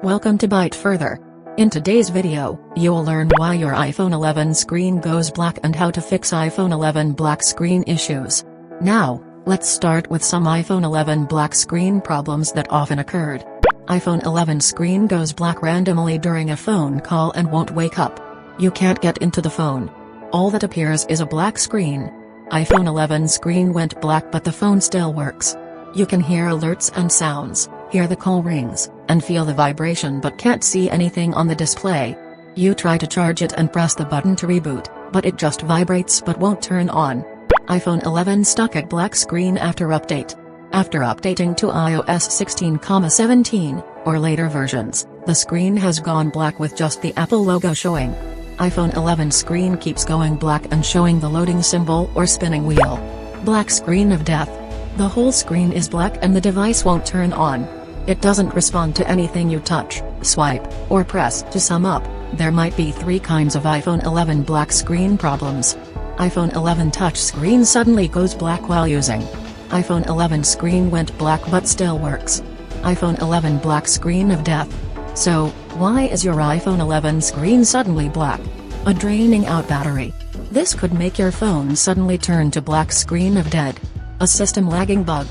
Welcome to Byte Further. In today's video, you'll learn why your iPhone 11 screen goes black and how to fix iPhone 11 black screen issues. Now, let's start with some iPhone 11 black screen problems that often occurred. iPhone 11 screen goes black randomly during a phone call and won't wake up. You can't get into the phone. All that appears is a black screen. iPhone 11 screen went black but the phone still works. You can hear alerts and sounds, hear the call rings, and feel the vibration but can't see anything on the display. You try to charge it and press the button to reboot, but it just vibrates but won't turn on. iPhone 11 stuck at black screen after update. After updating to iOS 16,17, or later versions, the screen has gone black with just the Apple logo showing. iPhone 11 screen keeps going black and showing the loading symbol or spinning wheel. Black screen of death. The whole screen is black and the device won't turn on. It doesn't respond to anything you touch, swipe, or press. To sum up, there might be three kinds of iPhone 11 black screen problems. iPhone 11 touch screen suddenly goes black while using. iPhone 11 screen went black but still works. iPhone 11 black screen of death. So, why is your iPhone 11 screen suddenly black? A draining out battery. This could make your phone suddenly turn to black screen of dead. A system lagging bug.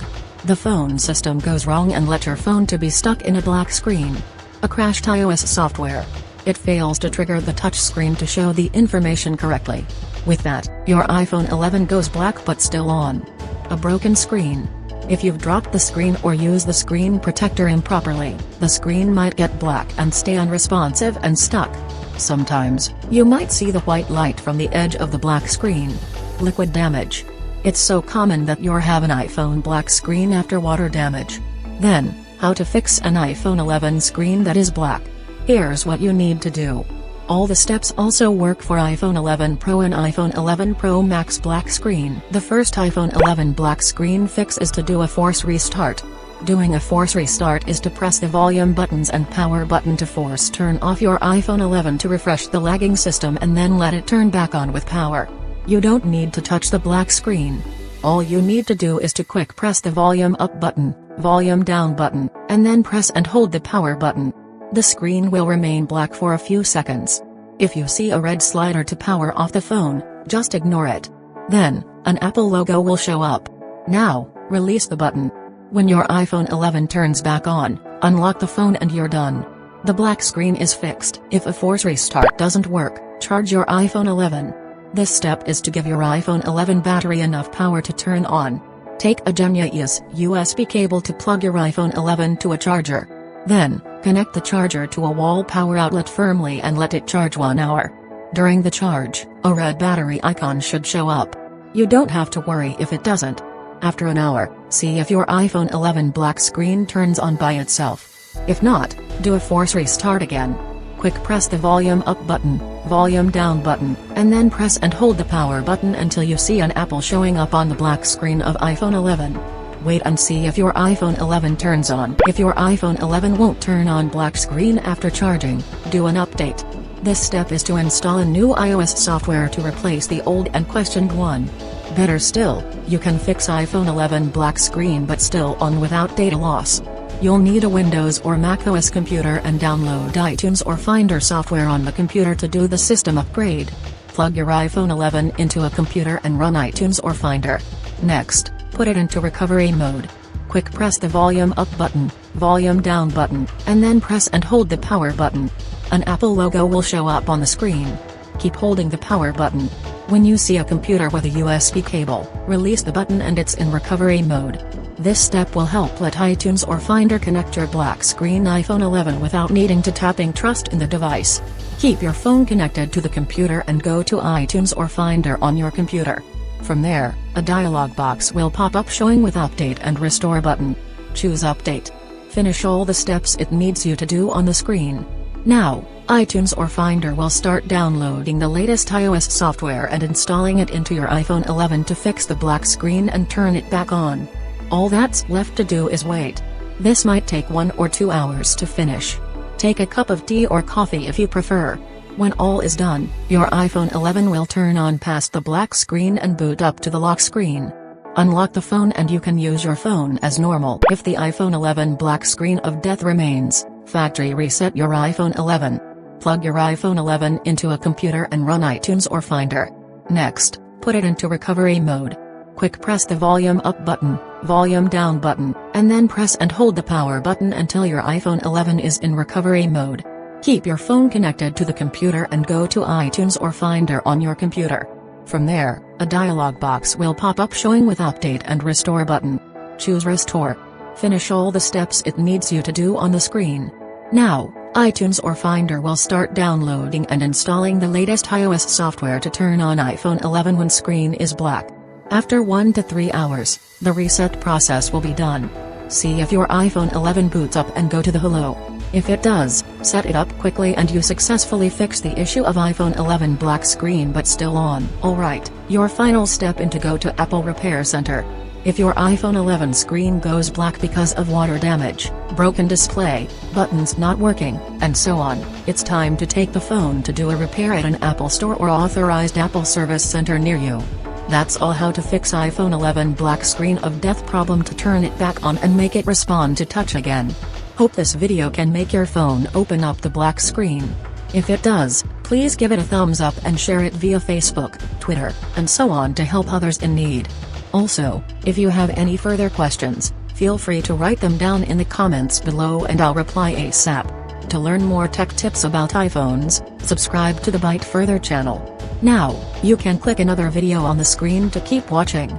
The phone system goes wrong and let your phone to be stuck in a black screen. A crashed iOS software. It fails to trigger the touch screen to show the information correctly. With that, your iPhone 11 goes black but still on. A broken screen. If you've dropped the screen or use the screen protector improperly, the screen might get black and stay unresponsive and stuck. Sometimes, you might see the white light from the edge of the black screen. Liquid damage. It's so common that you'll have an iPhone black screen after water damage. Then, how to fix an iPhone 11 screen that is black. Here's what you need to do. All the steps also work for iPhone 11 Pro and iPhone 11 Pro Max black screen. The first iPhone 11 black screen fix is to do a force restart. Doing a force restart is to press the volume buttons and power button to force turn off your iPhone 11 to refresh the lagging system and then let it turn back on with power. You don't need to touch the black screen. All you need to do is to quick press the volume up button, volume down button, and then press and hold the power button. The screen will remain black for a few seconds. If you see a red slider to power off the phone, just ignore it. Then, an Apple logo will show up. Now, release the button. When your iPhone 11 turns back on, unlock the phone and you're done. The black screen is fixed. If a force restart doesn't work, charge your iPhone 11. This step is to give your iPhone 11 battery enough power to turn on. Take a genuine USB cable to plug your iPhone 11 to a charger. Then, connect the charger to a wall power outlet firmly and let it charge 1 hour. During the charge, a red battery icon should show up. You don't have to worry if it doesn't. After an hour, see if your iPhone 11 black screen turns on by itself. If not, do a force restart again. Quick press the volume up button, volume down button, and then press and hold the power button until you see an Apple showing up on the black screen of iPhone 11. Wait and see if your iPhone 11 turns on. If your iPhone 11 won't turn on black screen after charging, do an update. This step is to install a new iOS software to replace the old and questioned one. Better still, you can fix iPhone 11 black screen but still on without data loss. You'll need a Windows or macOS computer and download iTunes or Finder software on the computer to do the system upgrade. Plug your iPhone 11 into a computer and run iTunes or Finder. Next, put it into recovery mode. Quick press the volume up button, volume down button, and then press and hold the power button. An Apple logo will show up on the screen. Keep holding the power button. When you see a computer with a USB cable, release the button and it's in recovery mode. This step will help let iTunes or Finder connect your black screen iPhone 11 without needing to tapping trust in the device. Keep your phone connected to the computer and go to iTunes or Finder on your computer. From there, a dialog box will pop up showing with Update and Restore button. Choose Update. Finish all the steps it needs you to do on the screen. Now, iTunes or Finder will start downloading the latest iOS software and installing it into your iPhone 11 to fix the black screen and turn it back on. All that's left to do is wait. This might take 1 or 2 hours to finish. Take a cup of tea or coffee if you prefer. When all is done, your iPhone 11 will turn on past the black screen and boot up to the lock screen. Unlock the phone and you can use your phone as normal. If the iPhone 11 black screen of death remains, Factory reset your iPhone 11. Plug your iPhone 11 into a computer and run iTunes or Finder. Next, put it into recovery mode. Quick press the volume up button, volume down button, and then press and hold the power button until your iPhone 11 is in recovery mode. Keep your phone connected to the computer and go to iTunes or Finder on your computer. From there, a dialog box will pop up showing with Update and Restore button. Choose Restore. Finish all the steps it needs you to do on the screen. Now, iTunes or Finder will start downloading and installing the latest iOS software to turn on iPhone 11 when screen is black. After 1 to 3 hours, the reset process will be done. See if your iPhone 11 boots up and go to the Hello. If it does, set it up quickly and you successfully fix the issue of iPhone 11 black screen but still on. Alright, your final step is to go to Apple Repair Center. If your iPhone 11 screen goes black because of water damage, broken display, buttons not working, and so on, it's time to take the phone to do a repair at an Apple store or authorized Apple service center near you. That's all how to fix iPhone 11 black screen of death problem to turn it back on and make it respond to touch again. Hope this video can make your phone open up the black screen. If it does, please give it a thumbs up and share it via Facebook, Twitter, and so on to help others in need. Also, if you have any further questions, feel free to write them down in the comments below and I'll reply ASAP. To learn more tech tips about iPhones, subscribe to the Byte Further channel. Now, you can click another video on the screen to keep watching.